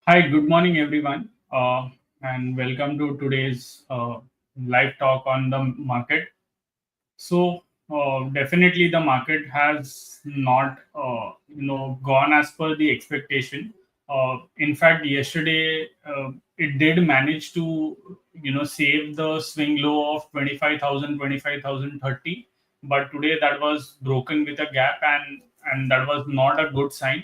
Hi, good morning, everyone, and welcome to today's live talk on the market. Definitely, the market has not, gone as per the expectation. In fact, yesterday it did manage to, save the swing low of 25,000, 25,030. But today that was broken with a gap, and that was not a good sign.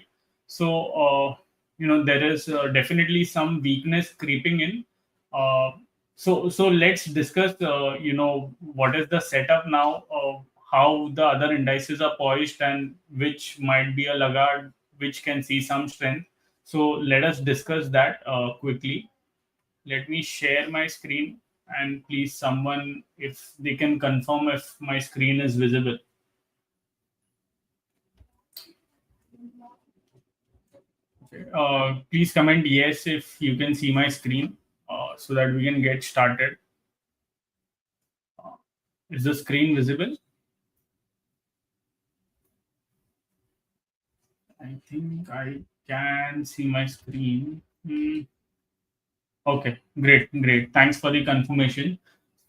There is definitely some weakness creeping in. Uh, so let's discuss, what is the setup now, how the other indices are poised, and which might be a laggard, which can see some strength. So let us discuss that quickly. Let me share my screen, and please, someone, if they can confirm if my screen is visible. Please comment yes if you can see my screen, so that we can get started. Is the screen visible? I think I can see my screen. Okay, great. Thanks for the confirmation.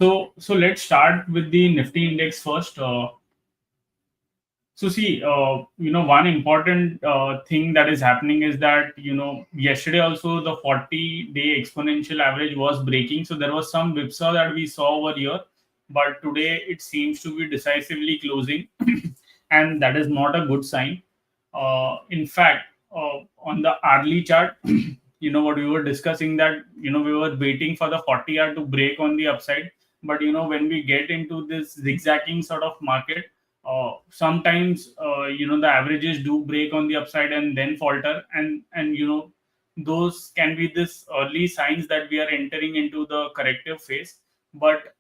So let's start with the Nifty index first. One important thing that is happening is that, yesterday also the 40-day exponential average was breaking. So there was some whipsaw that we saw over here, but today it seems to be decisively closing, and that is not a good sign. In fact, on the hourly chart, what we were discussing, that, we were waiting for the 40-hour to break on the upside. But, when we get into this zigzagging sort of market, sometimes the averages do break on the upside and then falter, and those can be this early signs that we are entering into the corrective phase. But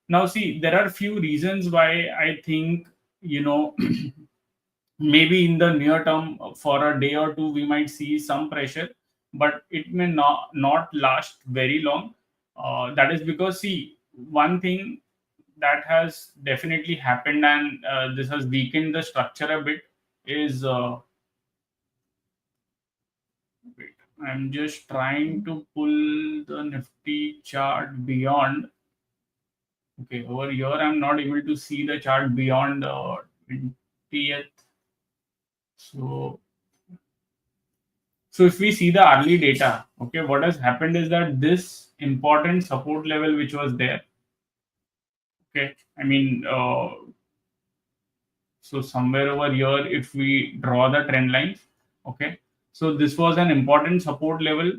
now, see, there are few reasons why I think, you know maybe in the near term, for a day or two, we might see some pressure, but it may not last very long. That is because, see, one thing that has definitely happened, and this has weakened the structure a bit, is wait, I'm just trying to pull the Nifty chart beyond. Okay, over here I'm not able to see the chart beyond 20th. So So if we see the early data, okay, what has happened is that this important support level which was there, okay, I mean, so somewhere over here, if we draw the trend lines, okay, so this was an important support level,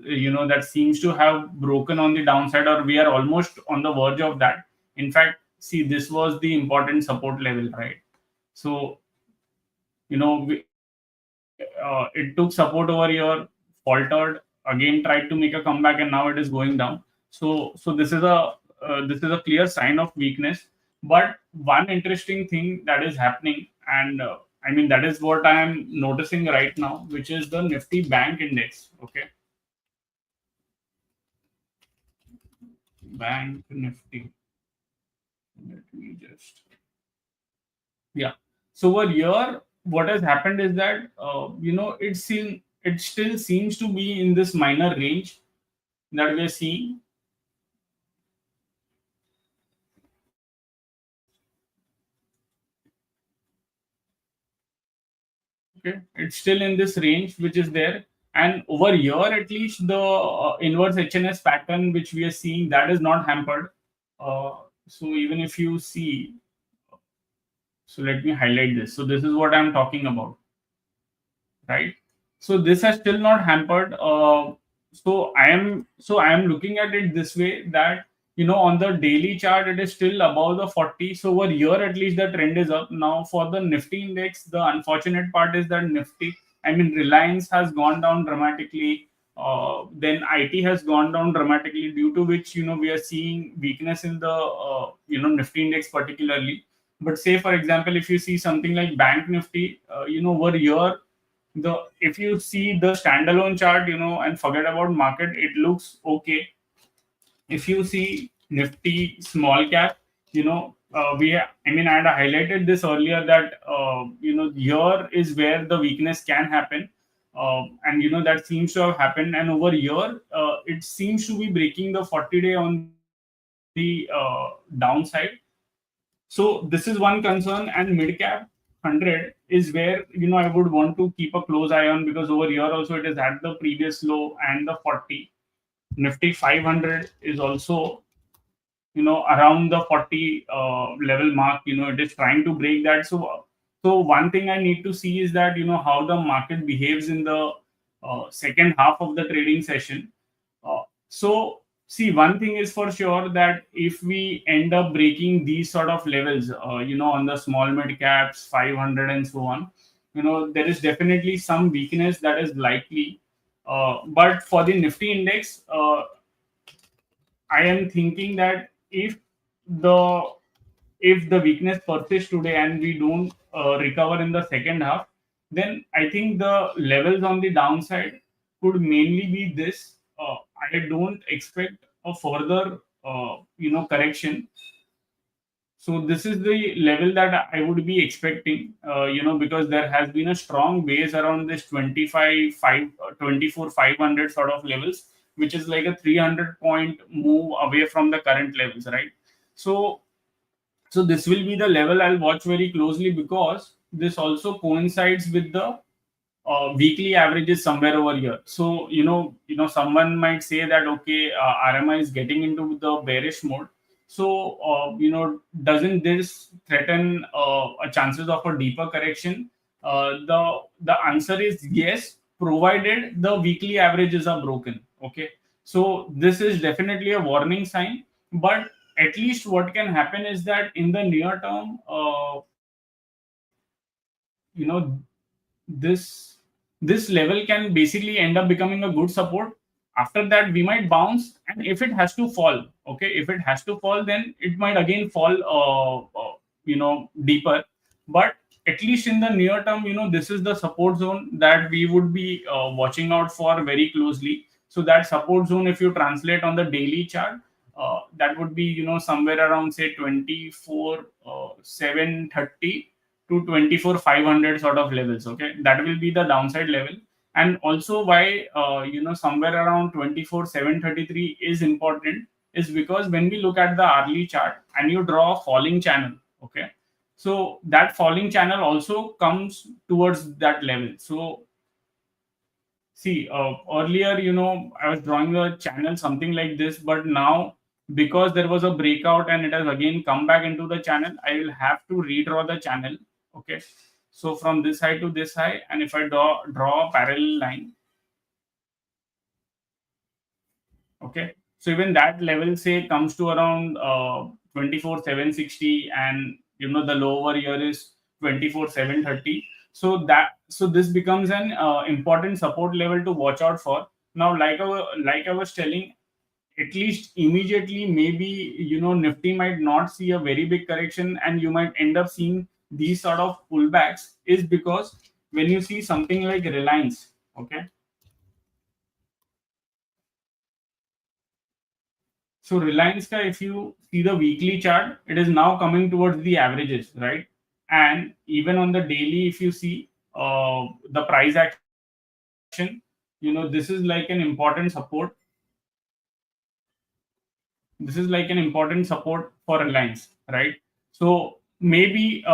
that seems to have broken on the downside, or we are almost on the verge of that. In fact, see, this was the important support level, right? So, it took support over here, faltered, again tried to make a comeback, and now it is going down. So this is a clear sign of weakness. But one interesting thing that is happening, and I mean, that is what I am noticing right now, which is the Nifty Bank Index. Okay, Bank Nifty. Let me just, yeah. So over here, what has happened is that, it still seems to be in this minor range that we are seeing. Okay, it's still in this range which is there, and over here at least the inverse HNS pattern which we are seeing, that is not hampered. So even if you see, so let me highlight this. So this is what I'm talking about, right? So this has still not hampered. So I am looking at it this way, that, on the daily chart it is still above the 40. So over here at least the trend is up. Now for the Nifty index, the unfortunate part is that Nifty, I mean, Reliance has gone down dramatically. Then IT has gone down dramatically, due to which, we are seeing weakness in the Nifty index particularly. But say, for example, if you see something like Bank Nifty, over here, the if you see the standalone chart, and forget about market, it looks okay. If you see Nifty small cap, I mean, I had highlighted this earlier, that here is where the weakness can happen. and that seems to have happened. And over here, it seems to be breaking the 40-day on the downside. So this is one concern. And mid cap 100 is where I would want to keep a close eye on, because over here also it is at the previous low and the 40. Nifty 500 is also around the 40 level mark. It is trying to break that. So one thing I need to see is that how the market behaves in the second half of the trading session. So see, one thing is for sure, that if we end up breaking these sort of levels, on the small mid caps 500 and so on, there is definitely some weakness that is likely. But for the Nifty index, I am thinking that the if the weakness persists today and we don't recover in the second half, then I think the levels on the downside could mainly be this. I don't expect a further correction. So this is the level that I would be expecting, because there has been a strong base around this 25 5 24 500 sort of levels, which is like a 300 point move away from the current levels, right? So so this will be the level I'll watch very closely, because this also coincides with the weekly average is somewhere over here. So someone might say that, okay, RMI is getting into the bearish mode. So doesn't this threaten a chances of a deeper correction? The answer is yes, provided the weekly averages are broken. Okay, so this is definitely a warning sign. But at least what can happen is that in the near term, this this level can basically end up becoming a good support. After that we might bounce, and if it has to fall, okay, if it has to fall, then it might again fall deeper. But at least in the near term, this is the support zone that we would be watching out for very closely. So that support zone, if you translate on the daily chart, that would be somewhere around, say, 24 730 to 24 500 sort of levels. Okay, that will be the downside level. And also why somewhere around 24 733 is important is because when we look at the hourly chart and you draw a falling channel, okay, so that falling channel also comes towards that level. So see, earlier, I was drawing the channel something like this, but now, because there was a breakout and it has again come back into the channel, I will have to redraw the channel. Okay. So from this high to this high, and if I draw a parallel line, okay, so even that level, say, comes to around 24 760, and the low over here is 24 730. So this becomes an important support level to watch out for. Now, like I was telling, at least immediately, maybe Nifty might not see a very big correction, and you might end up seeing these sort of pullbacks, is because when you see something like Reliance, okay, so Reliance ka, if you see the weekly chart, it is now coming towards the averages, right? And even on the daily, if you see the price action, this is like an important support. This is like an important support for Reliance, right? So maybe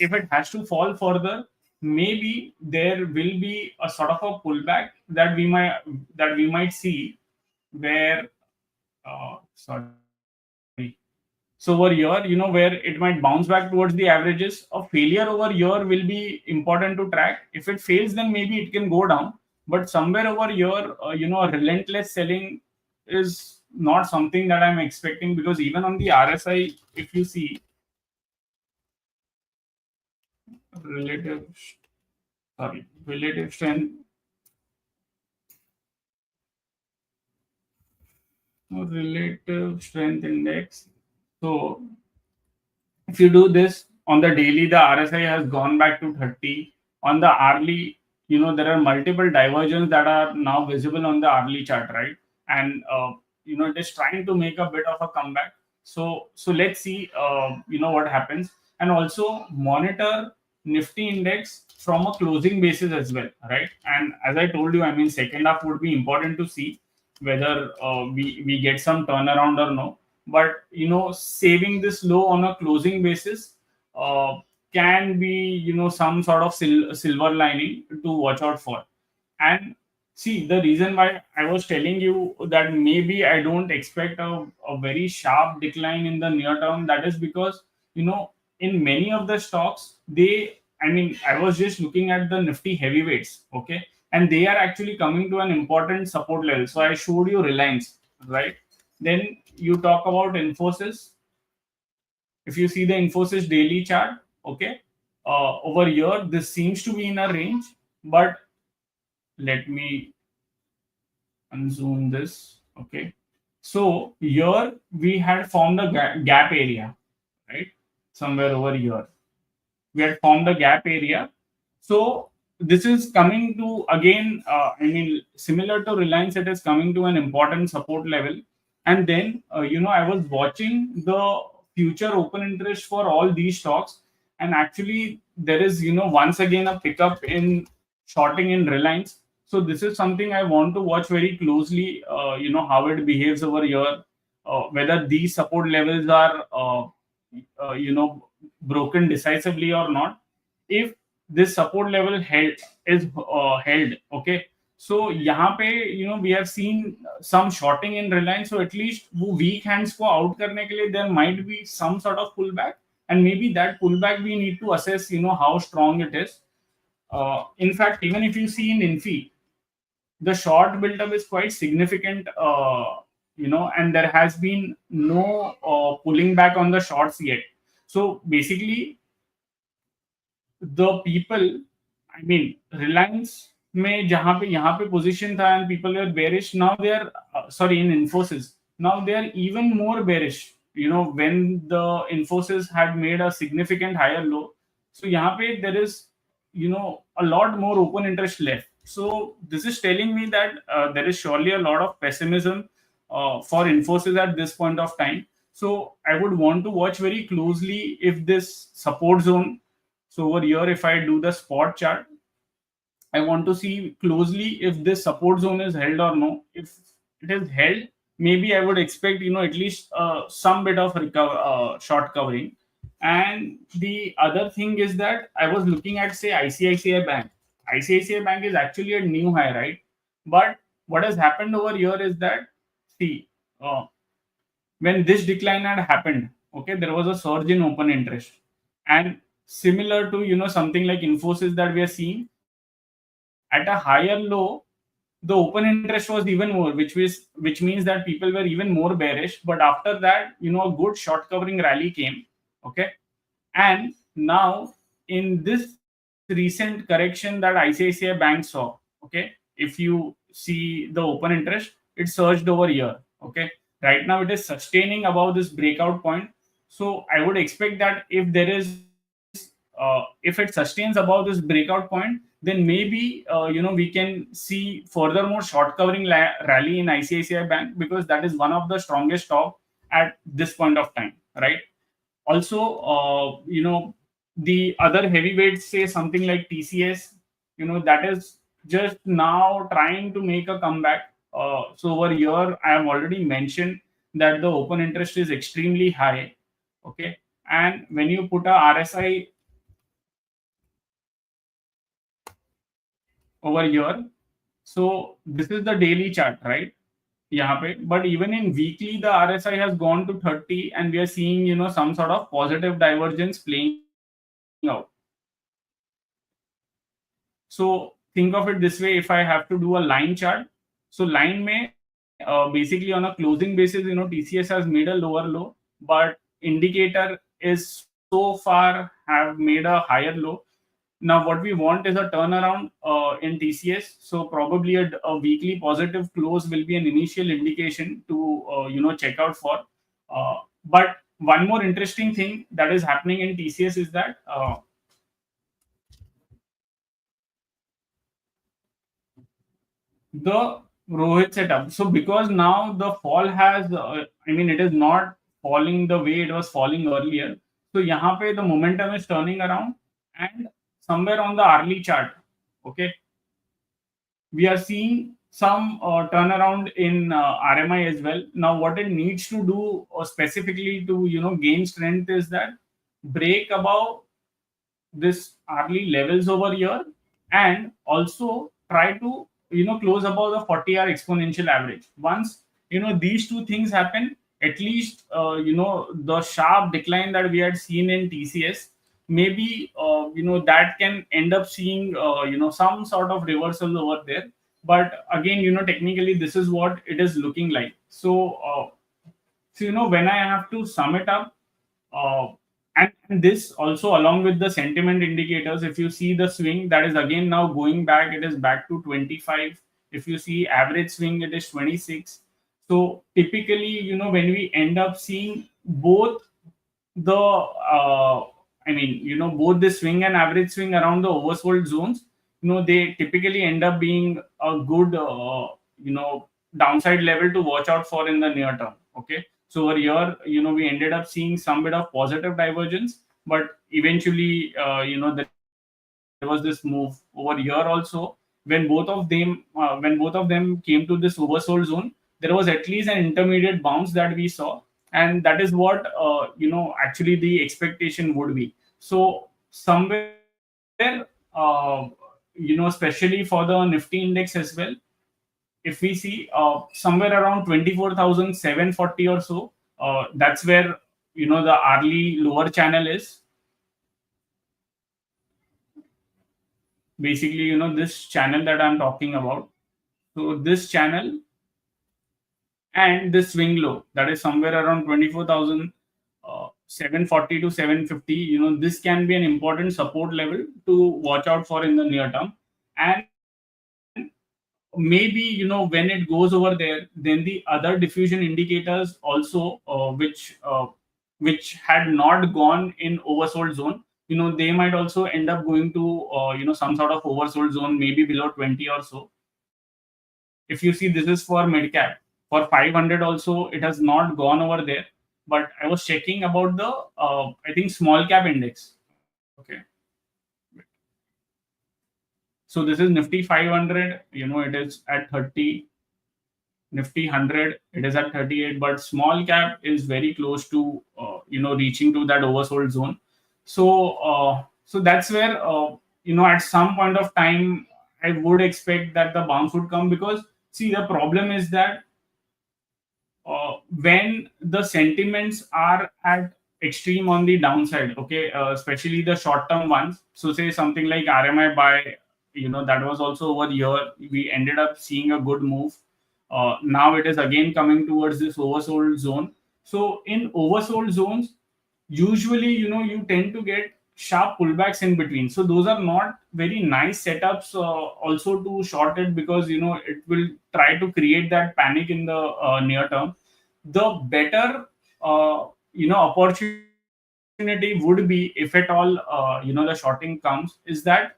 if it has to fall further, maybe there will be a sort of a pullback that we might see, where sorry. So over here, where it might bounce back towards the averages, a failure over here will be important to track. If it fails, then maybe it can go down. But somewhere over here, a relentless selling is not something that I'm expecting, because even on the RSI, if you see relative, relative strength, relative strength index. So if you do this on the daily, the RSI has gone back to 30. On the hourly, there are multiple divergences that are now visible on the hourly chart, right? And it is trying to make a bit of a comeback. So let's see what happens. And also monitor Nifty index from a closing basis as well, right? And as I told you, I mean, second half would be important to see whether we get some turnaround or no. But saving this low on a closing basis uh, can be some sort of silver lining to watch out for. And see, the reason why I was telling you that maybe I don't expect a very sharp decline in the near term, that is because, in many of the stocks, I mean, I was just looking at the Nifty heavyweights, okay? And they are actually coming to an important support level. So I showed you Reliance, right? Then you talk about Infosys. If you see the Infosys daily chart, okay, over here, this seems to be in a range, but let me unzoom this. Okay. So here we had formed a gap area, right? Somewhere over here. We had formed a gap area. So this is coming to again, I mean, similar to Reliance, it is coming to an important support level. And then, I was watching the future open interest for all these stocks. And actually, there is, once again a pickup in shorting in Reliance. So this is something I want to watch very closely, how it behaves over here, whether these support levels are, broken decisively or not. If this support level held, okay, so यहाँ पे we have seen some shorting in Reliance, so at least वो weak hands को out करने के लिए there might be some sort of pullback, and maybe that pullback we need to assess how strong it is. In fact, even if you see in Infi, the short buildup is quite significant, and there has been no pulling back on the shorts yet. So basically, the people, I mean, Reliance में जहाँ पे यहाँ पे position था and people were bearish, now they are sorry, in Infosys, now they are even more bearish, when the Infosys had made a significant higher low. So यहाँ पे there is a lot more open interest left. So this is telling me that there is surely a lot of pessimism for Infosys at this point of time. So I would want to watch very closely if this support zone. So over here, if I do the spot chart, I want to see closely if this support zone is held or no. If it is held, maybe I would expect at least some bit of short covering. And the other thing is that I was looking at, say, ICICI Bank. ICICI Bank is actually a new high, right? But what has happened over here is that, see, when this decline had happened, okay, there was a surge in open interest. And similar to something like Infosys that we are seeing, at a higher low, the open interest was even more, which means that people were even more bearish. But after that, a good short covering rally came, okay. And now in this recent correction that ICICI Bank saw, okay, if you see the open interest, it surged over here, okay. Right now it is sustaining above this breakout point. So I would expect that if there is if it sustains above this breakout point, then maybe we can see further more short covering rally in ICICI Bank, because that is one of the strongest stock at this point of time, right? Also, the other heavyweights, say something like TCS, that is just now trying to make a comeback. So over here, I have already mentioned that the open interest is extremely high, okay. And when you put a RSI over here, so this is the daily chart, right? यहाँ पे, but even in weekly the RSI has gone to 30, and we are seeing some sort of positive divergence playing out. So think of it this way: if I have to do a line chart, so line में basically on a closing basis, TCS has made a lower low, but indicator is so far have made a higher low. Now, what we want is a turnaround in TCS. So probably a weekly positive close will be an initial indication to check out for. But one more interesting thing that is happening in TCS is that the Rohit setup. So because now the fall has, I mean, it is not falling the way it was falling earlier. So यहाँ पे the momentum is turning around, and somewhere on the hourly chart, okay, we are seeing some turnaround in RMI as well. Now, what it needs to do specifically to gain strength is that break above this hourly levels over here, and also try to close above the 40-hour exponential average. Once these two things happen, at least the sharp decline that we had seen in TCS, maybe that can end up seeing some sort of reversal over there. But again, technically this is what it is looking like. So when I have to sum it up, uh, and this also along with the sentiment indicators, if you see the swing, that is again now going back, it is back to 25. If you see average swing, it is 26. So typically, when we end up seeing both the both the swing and average swing around the oversold zones, they typically end up being a good downside level to watch out for in the near term. Okay, so over here, we ended up seeing some bit of positive divergence, but eventually, there was this move over here also. When both of them came to this oversold zone, there was at least an intermediate bounce that we saw, and that is what actually the expectation would be. So somewhere, especially for the Nifty index as well, if we see somewhere around 24,740 or so, that's where the hourly lower channel is. Basically, this channel that I'm talking about. So this channel and this swing low, that is somewhere around 24,740 to 750. This can be an important support level to watch out for in the near term. And maybe when it goes over there, then the other diffusion indicators also, which had not gone in oversold zone, they might also end up going to some sort of oversold zone, maybe below 20 or so. If you see, this is for mid cap. For 500 also, it has not gone over there. But I was checking about the I think small cap index. Okay, so this is Nifty 500. It is at 30. Nifty 100, it is at 38, but small cap is very close to reaching to that oversold zone. So that's where at some point of time I would expect that the bounce would come, because see, the problem is that when the sentiments are at extreme on the downside, okay, especially the short term ones. So say something like RMI buy, that was also over here. We ended up seeing a good move. Now it is again coming towards this oversold zone. So in oversold zones, usually you tend to get sharp pullbacks in between. So those are not very nice setups also to short it, because it will try to create that panic in the near term. The better opportunity would be, if at all the shorting comes, is that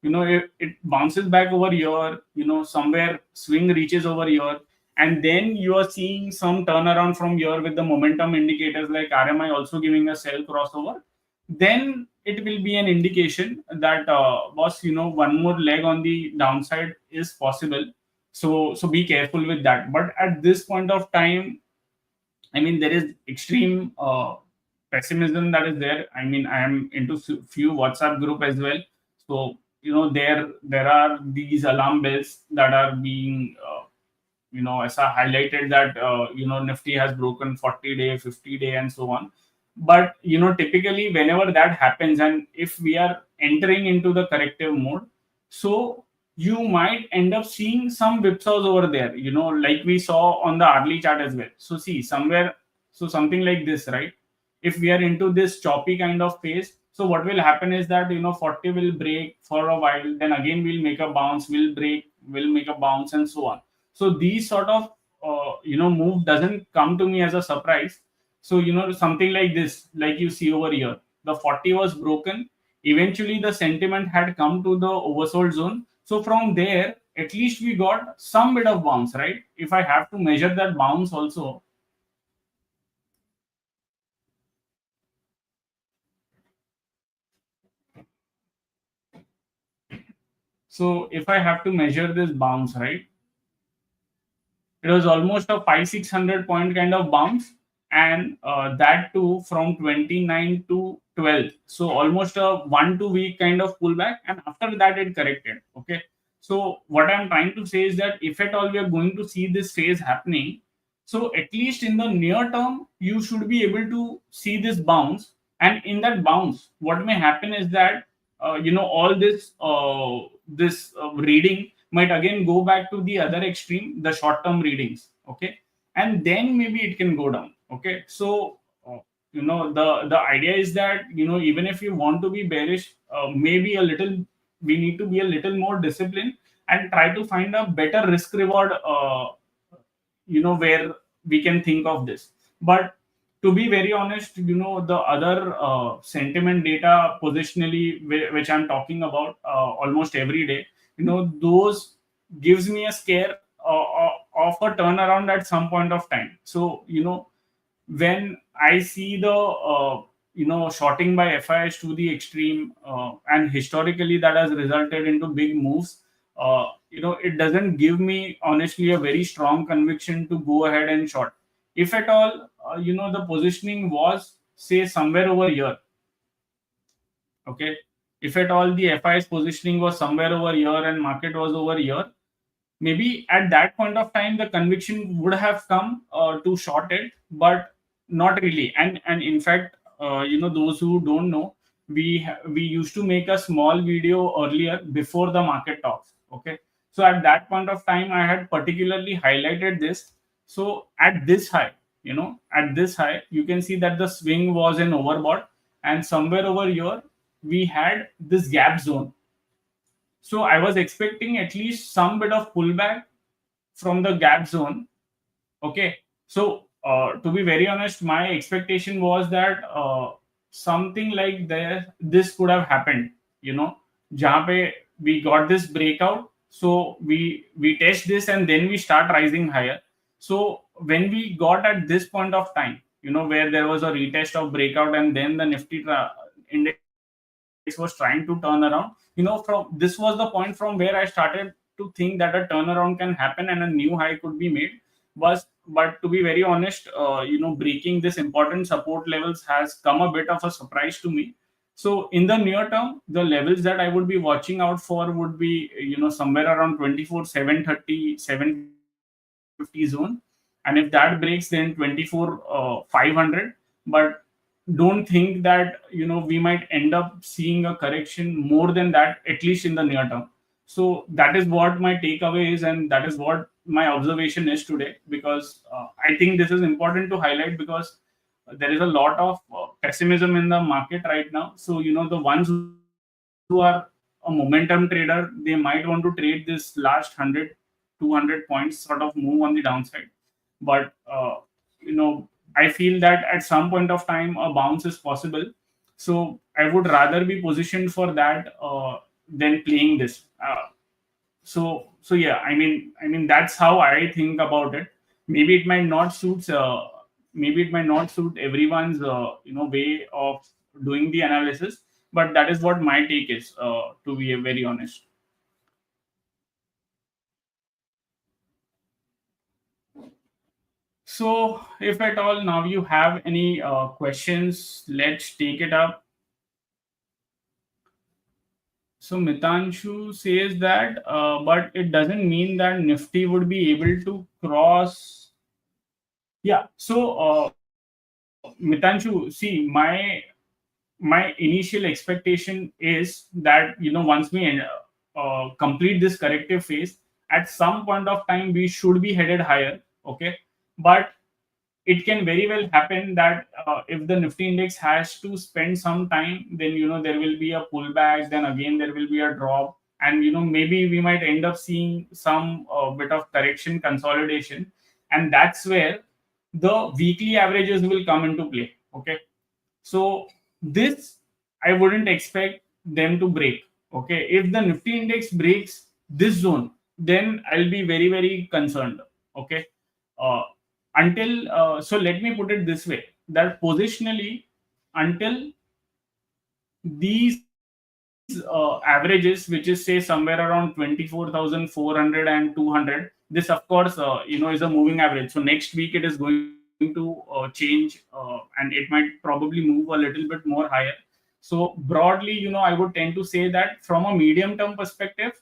it bounces back over here, somewhere swing reaches over here, and then you are seeing some turnaround from here with the momentum indicators like RMI also giving a sell crossover. Then it will be an indication that boss, one more leg on the downside is possible. So be careful with that. But at this point of time, I mean, there is extreme pessimism that is there. I mean, I am into few WhatsApp group as well. So there are these alarm bells that are being as I highlighted that Nifty has broken 40-day, 50-day, and so on. But typically whenever that happens, and if we are entering into the corrective mode, so you might end up seeing some whipsaws over there, like we saw on the hourly chart as well. So see, somewhere, so something like this, right? If we are into this choppy kind of phase, so what will happen is that 40 will break for a while, then again we'll make a bounce, we'll break, we'll make a bounce, and so on. So these sort of move doesn't come to me as a surprise. So something like this, like you see over here, the 40 was broken. Eventually, the sentiment had come to the oversold zone. So from there, at least we got some bit of bounce, right? If I have to measure that bounce also, So if I have to measure this bounce, right, it was almost a 500-600 point kind of bounce, and that too from 29 to 12. So almost a 1 2 week kind of pullback, and after that it corrected. Okay. So what I'm trying to say is that if at all we are going to see this phase happening, so at least in the near term you should be able to see this bounce, and in that bounce what may happen is that all this reading might again go back to the other extreme, the short term readings. Okay. And then maybe it can go down. Okay. So the idea is that even if you want to be bearish, maybe a little, we need to be a little more disciplined and try to find a better risk reward, where we can think of this. But to be very honest, the other sentiment data positionally, which I'm talking about almost every day, those gives me a scare of a turnaround at some point of time. So when I see the shorting by FIs to the extreme, and historically that has resulted into big moves, it doesn't give me honestly a very strong conviction to go ahead and short. If at all, the positioning was say somewhere over here. Okay. If at all the FI's positioning was somewhere over here and market was over here, maybe at that point of time the conviction would have come to short it, but not really. And in fact, those who don't know, we used to make a small video earlier before the market talks. Okay. So at that point of time I had particularly highlighted this. So at this high, at this high you can see that the swing was an overbought, and somewhere over here we had this gap zone. So I was expecting at least some bit of pullback from the gap zone. Okay. So to be very honest, my expectation was that something like this could have happened. Jahan pe we got this breakout. So we test this and then we start rising higher. So when we got at this point of time, where there was a retest of breakout and then the Nifty index was trying to turn around, from this was the point from where I started to think that a turnaround can happen and a new high could be made. But to be very honest, breaking this important support levels has come a bit of a surprise to me. So in the near term, the levels that I would be watching out for would be somewhere around 24,730, 750 zone, and if that breaks, then 24,500. But don't think that we might end up seeing a correction more than that, at least in the near term. So that is what my takeaway is, and that is what my observation is today, because I think this is important to highlight, because there is a lot of pessimism in the market right now. So the ones who are a momentum trader, they might want to trade this last 100 200 points sort of move on the downside. But I feel that at some point of time a bounce is possible. So I would rather be positioned for that than playing this. So yeah, I mean that's how I think about it. Maybe it might not suit everyone's way of doing the analysis, but that is what my take is, to be very honest. So if at all now you have any questions, let's take it up. So Mitanshu says that, but it doesn't mean that Nifty would be able to cross. Yeah. So Mitanshu, see, my initial expectation is that once we complete this corrective phase, at some point of time we should be headed higher. Okay. But it can very well happen that if the Nifty index has to spend some time, then there will be a pullback, then again there will be a drop, and maybe we might end up seeing some bit of correction consolidation, and that's where the weekly averages will come into play. Okay. So this I wouldn't expect them to break. Okay. If the Nifty index breaks this zone, then I'll be very, very concerned. Okay. Uh, until So let me put it this way, that positionally, until these averages, which is say somewhere around 24,400 and 200. This, of course, is a moving average. So next week it is going to change, and it might probably move a little bit more higher. So broadly, I would tend to say that from a medium term perspective,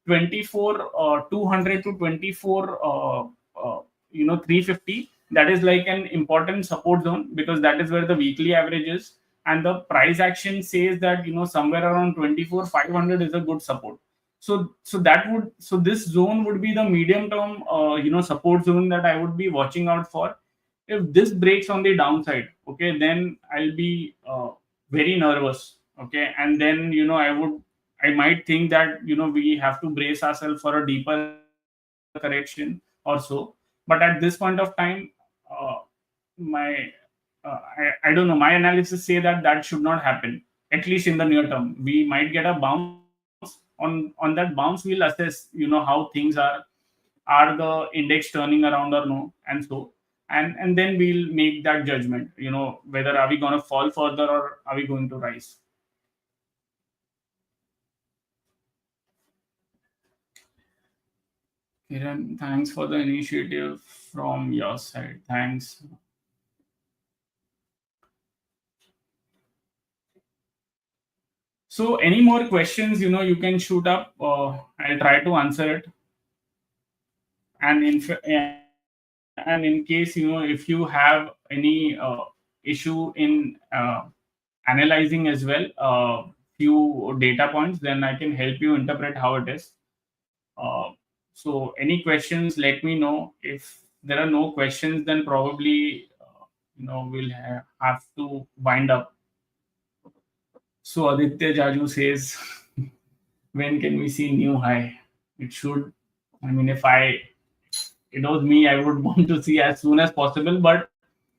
24 200 to 24 350, that is like an important support zone, because that is where the weekly average is, and the price action says that somewhere around 24 500 is a good support. So this zone would be the medium term support zone that I would be watching out for. If this breaks on the downside, okay, then I'll be very nervous, okay, and then I might think that we have to brace ourselves for a deeper correction or so. But at this point of time, my I don't know, my analysis say that that should not happen, at least in the near term. We might get a bounce. On that bounce, we'll assess how things are the index turning around or no, and so, and then we'll make that judgment, whether are we going to fall further or are we going to rise. Kiran, thanks for the initiative from your side. Thanks. So, any more questions, you can shoot up. I'll try to answer it. And in case, if you have any issue in analyzing as well, few data points, then I can help you interpret how it is. Uh, so, any questions, let me know. If there are no questions, then probably, we'll have to wind up. So, Aditya Jaju says, when can we see new high? It should, I mean, if it was me, I would want to see as soon as possible. But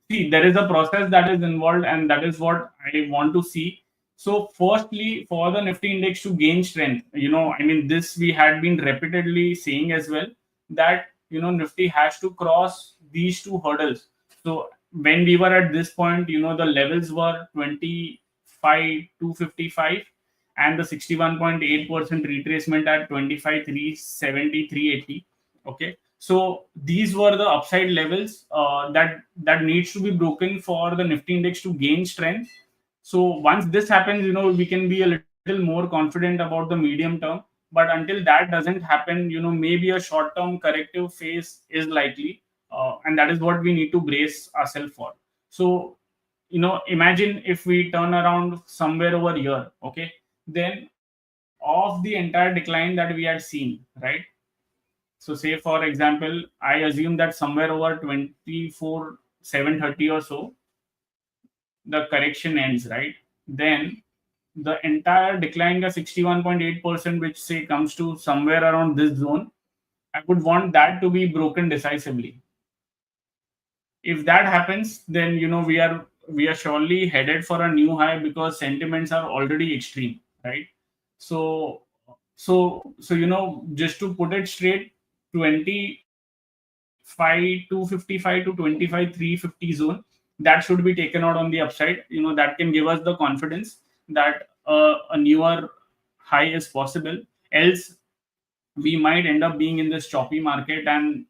see, there is a process that is involved, and that is what I want to see. So, firstly, for the Nifty index to gain strength, I mean, this we had been repeatedly saying as well, that Nifty has to cross these two hurdles. So, when we were at this point, the levels were 25 255 and the 61.8% retracement at 25 370 380. Okay, so these were the upside levels that needs to be broken for the Nifty index to gain strength. So once this happens, we can be a little more confident about the medium term. But until that doesn't happen, maybe a short term corrective phase is likely, and that is what we need to brace ourselves for. So imagine if we turn around somewhere over here, okay, then of the entire decline that we had seen, right? So say for example, I assume that somewhere over 24 730 or so, the correction ends, right? Then the entire decline, the 61.8%, which say comes to somewhere around this zone, I would want that to be broken decisively. If that happens, then we are surely headed for a new high, because sentiments are already extreme, right? So just to put it straight, 25 255 to 25 350 zone, that should be taken out on the upside. That can give us the confidence that a newer high is possible. Else we might end up being in this choppy market and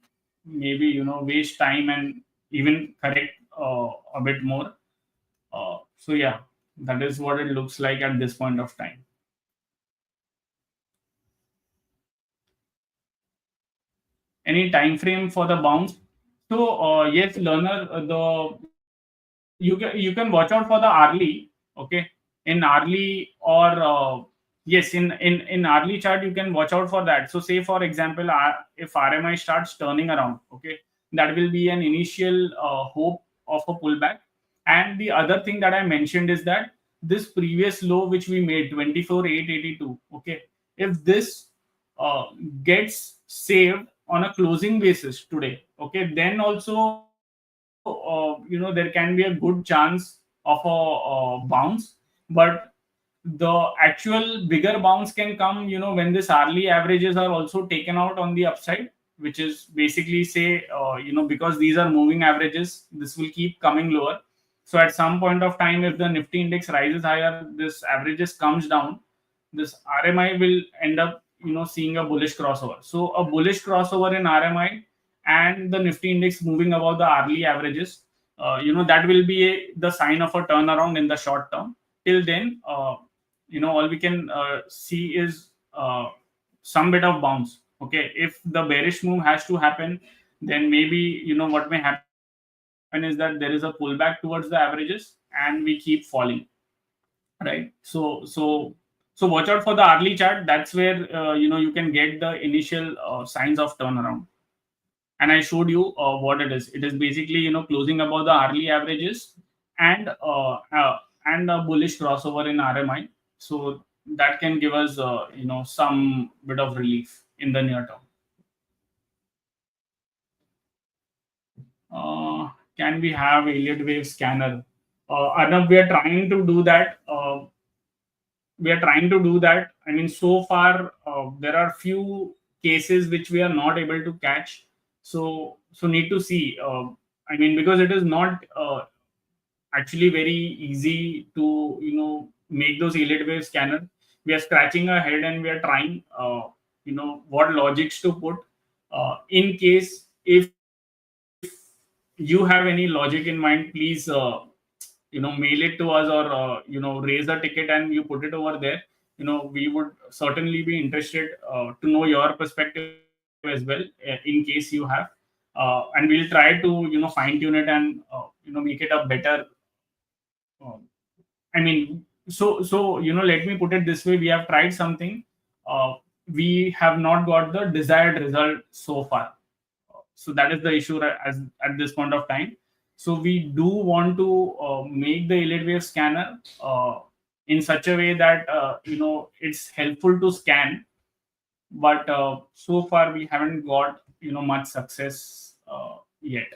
maybe waste time and even correct a bit more. So yeah, that is what it looks like at this point of time. Any time frame for the bounce? So yes, learner, the you can watch out for the early, okay, in early, or yes, in early chart you can watch out for that. So say for example, if RMI starts turning around, okay, that will be an initial hope of a pullback. And the other thing that I mentioned is that this previous low which we made, 24 882, okay, if this uh, gets saved on a closing basis today, okay, then also there can be a good chance of a bounce. But the actual bigger bounce can come when this hourly averages are also taken out on the upside, which is basically say because these are moving averages, this will keep coming lower. So at some point of time, if the Nifty index rises higher, this averages comes down, this RMI will end up seeing a bullish crossover. So a bullish crossover in RMI and the Nifty index moving above the hourly averages, that will be the sign of a turnaround in the short term. Till then, all we can see is some bit of bounce. Okay, if the bearish move has to happen, then maybe what may happen is that there is a pullback towards the averages and we keep falling, right? So watch out for the hourly chart. That's where you can get the initial signs of turnaround. And I showed you what it is. It is basically closing above the hourly averages and a bullish crossover in RMI. So that can give us some bit of relief in the near term. Can we have Elliott wave scanner? Arnav, we are trying to do that. I mean, so far there are few cases which we are not able to catch. So need to see. I mean, because it is not actually very easy to make those Elliott wave scanner. We are scratching our head and we are trying what logics to put. In case if you have any logic in mind, please mail it to us, or raise a ticket and you put it over there. We would certainly be interested to know your perspective as well, in case you have. And we'll try to fine tune it and make it a better uh, I mean, let me put it this way: we have tried something, we have not got the desired result so far. So that is the issue as at this point of time. So we do want to make the Elliott wave scanner in such a way that it's helpful to scan, but so far we haven't got much success yet.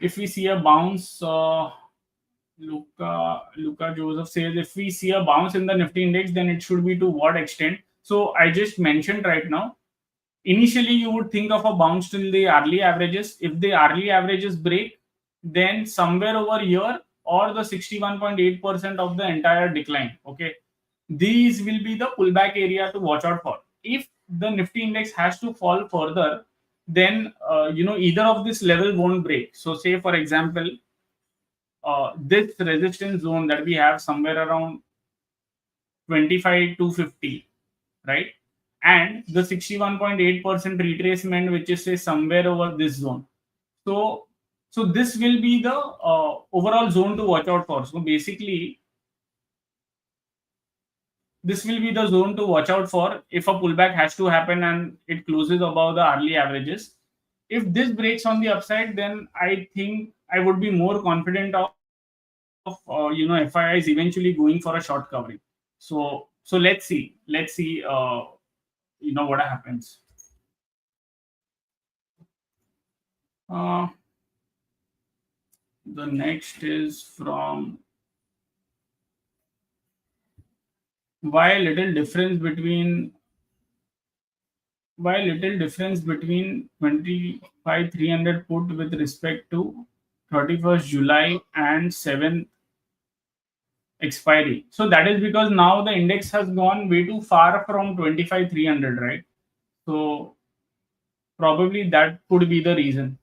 If we see a bounce, Luca Joseph says, if we see a bounce in the Nifty index, then it should be to what extent? So I just mentioned right now. Initially, you would think of a bounce till the hourly averages. If the hourly averages break, then somewhere over here or the 61.8% of the entire decline. Okay, these will be the pullback area to watch out for. If the Nifty index has to fall further, then either of this level won't break. So say for example, this resistance zone that we have somewhere around 25 to 50, right? And the 61.8% retracement, which is say somewhere over this zone. So this will be the overall zone to watch out for. So basically, this will be the zone to watch out for if a pullback has to happen and it closes above the hourly averages. If this breaks on the upside, then I think I would be more confident of FIIs eventually going for a short covering. So let's see what happens. uh, the next is from why little difference between 25 300 put with respect to 31st July and 7th expiry. So that is because now the index has gone way too far from 25 300, right? So probably that could be the reason.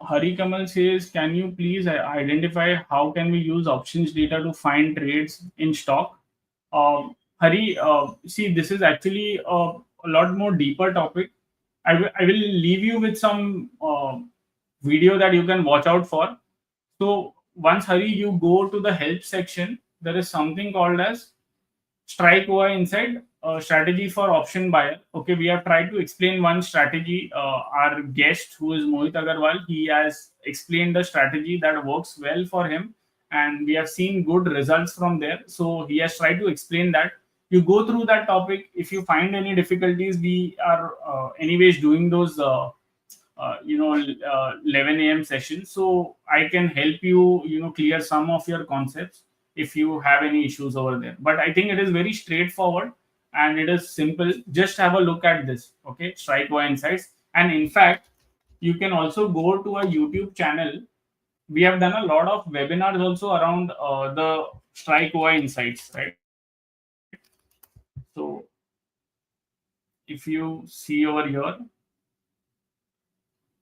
Hari Kamal says, can you please identify how can we use options data to find trades in stock? Hari, see, this is actually a lot more deeper topic. I will leave you with some video that you can watch out for. So once, Hari, you go to the help section, there is something called as Strike OI inside strategy for option buyer. Okay, we have tried to explain one strategy. Our guest, who is Mohit Agarwal, he has explained the strategy that works well for him, and we have seen good results from there. So he has tried to explain that. You go through that topic. If you find any difficulties, we are anyways doing those 11 a.m. sessions, so I can help you clear some of your concepts if you have any issues over there. But I think it is very straightforward and it is simple. Just have a look at this. Okay, Strike Y Insights. And in fact, you can also go to a YouTube channel we have done a lot of webinars also around the Strike OI insights, right? So if you see over here,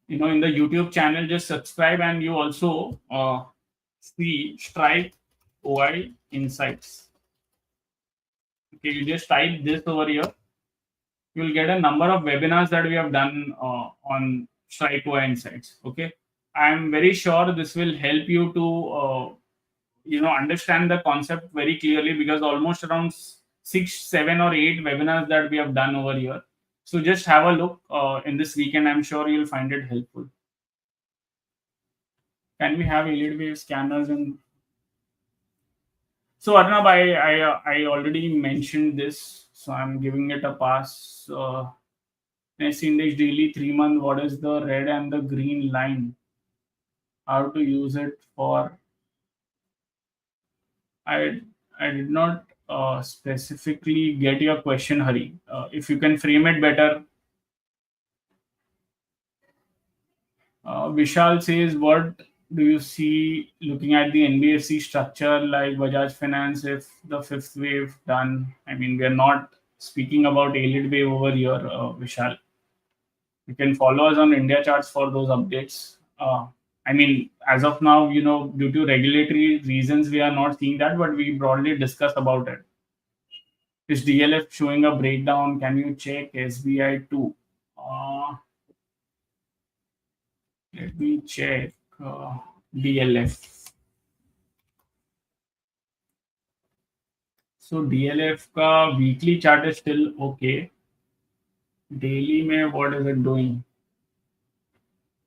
in the YouTube channel, just subscribe, and you also see Strike OI insights. Okay, you just type this over here, you'll get a number of webinars that we have done on Strike OI insights. Okay, I'm very sure this will help you to understand the concept very clearly, because almost around 6, 7, or 8 webinars that we have done over here. So just have a look in this weekend. I'm sure you'll find it helpful. Can we have LED wave scanners? And so Arnab, I already mentioned this, so I'm giving it a pass. NSE index daily 3 month. What is the red and the green line? How to use it for? I I did not specifically get your question, Hari. If you can frame it better. Vishal says, what do you see looking at the NBFC structure like Bajaj Finance if the fifth wave done? I mean, we are not speaking about alid wave over here, Vishal. You can follow us on India charts for those updates. I mean, as of now, due to regulatory reasons, we are not seeing that, but we broadly discuss about it. Is DLF showing a breakdown? Can you check SBI too? Uh, Let me check DLF. So DLF का weekly chart is still okay. Daily में what is it doing?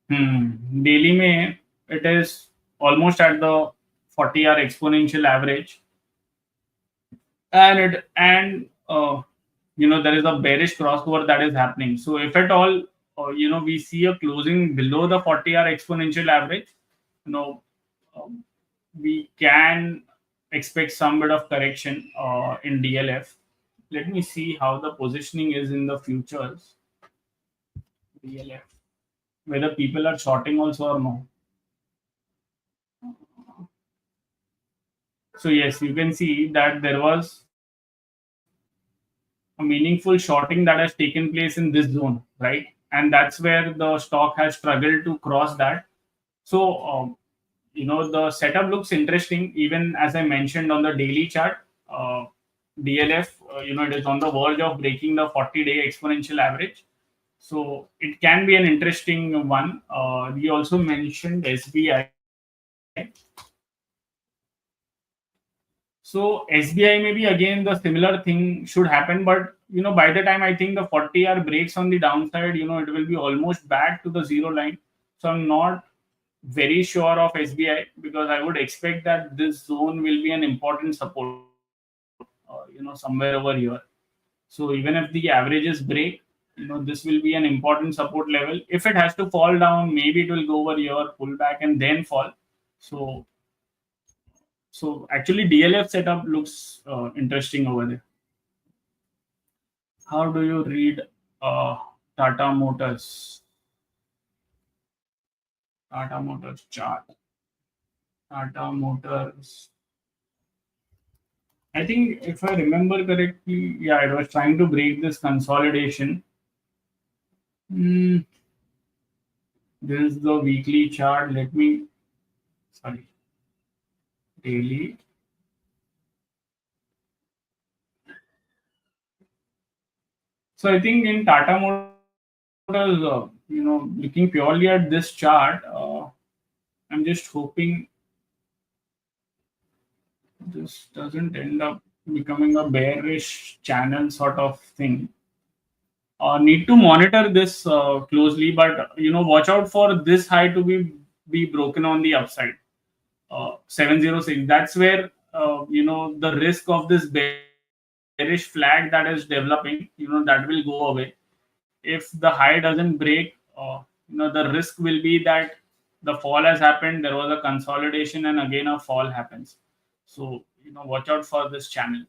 Daily में it is almost at the 40-hour exponential average, and there is a bearish crossover that is happening. So if at all we see a closing below the 40-hour exponential average, you know um, we can expect some bit of correction in DLF. Let me see how the positioning is in the futures DLF, whether people are shorting also or no. So yes, you can see that there was a meaningful shorting that has taken place in this zone, right? And that's where the stock has struggled to cross that. So the setup looks interesting, even as I mentioned on the daily chart. DLF, it is on the verge of breaking the 40-day exponential average. So it can be an interesting one. We also mentioned SBI. So SBI, maybe again the similar thing should happen, but by the time I think the 40-hour breaks on the downside, it will be almost back to the zero line. So I'm not very sure of SBI, because I would expect that this zone will be an important support, somewhere over here. So even if the averages break, this will be an important support level. If it has to fall down, maybe it will go over here, pull back, and then fall. So actually, DLF setup looks interesting over there. How do you read uh, Tata Motors? Tata Motors chart. Tata Motors. I think if I remember correctly, yeah, it was trying to break this consolidation. Hmm, this is the weekly chart. Sorry, daily. So I think in Tata Motors, looking purely at this chart, I'm just hoping this doesn't end up becoming a bearish channel sort of thing. Need to monitor this closely, but watch out for this high to be broken on the upside. 706. That's where the risk of this bearish flag that is developing. That will go away if the high doesn't break. The risk will be that the fall has happened. There was a consolidation, and again a fall happens. So watch out for this channel.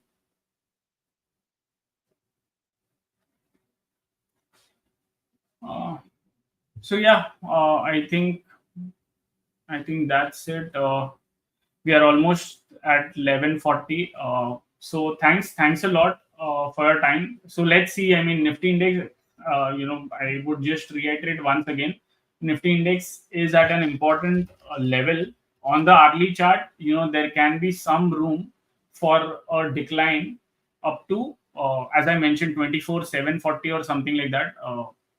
Uh, so yeah, I think I think that's it. We are almost at 11:40. Thanks a lot for your time. So let's see. I mean, Nifty index. I would just reiterate once again. Nifty index is at an important level on the hourly chart. There can be some room for a decline up to, as I mentioned, 24,740 or something like that,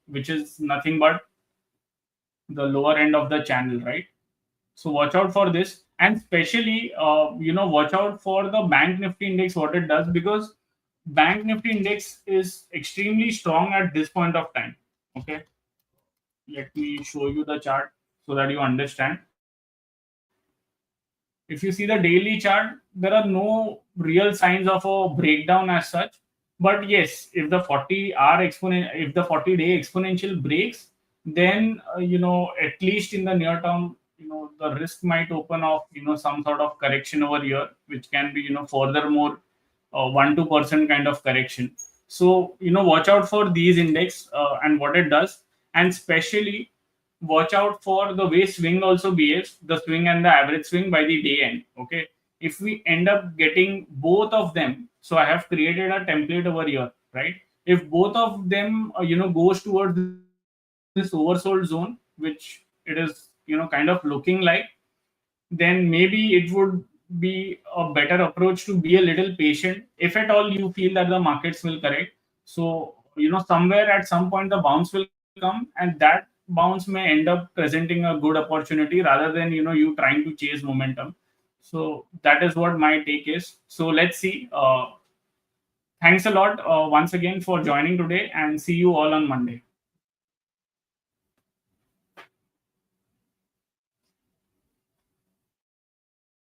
which is nothing but the lower end of the channel, right? So watch out for this, and especially, watch out for the Bank Nifty index, what it does, because Bank Nifty index is extremely strong at this point of time. Okay, let me show you the chart so that you understand. If you see the daily chart, there are no real signs of a breakdown as such. But yes, if the 40-day exponential breaks, then at least in the near term, the risk might open of some sort of correction over here, which can be furthermore 1-2% kind of correction. So watch out for these index and what it does, and especially watch out for the way swing also behaves, the swing and the average swing by the day end. Okay, if we end up getting both of them, so I have created a template over here, right? If both of them goes towards this oversold zone, which it is kind of looking like, then maybe it would be a better approach to be a little patient, if at all you feel that the markets will correct. So somewhere at some point the bounce will come, and that bounce may end up presenting a good opportunity rather than you trying to chase momentum. So that is what my take is. So let's see. Thanks a lot once again for joining today, and see you all on Monday.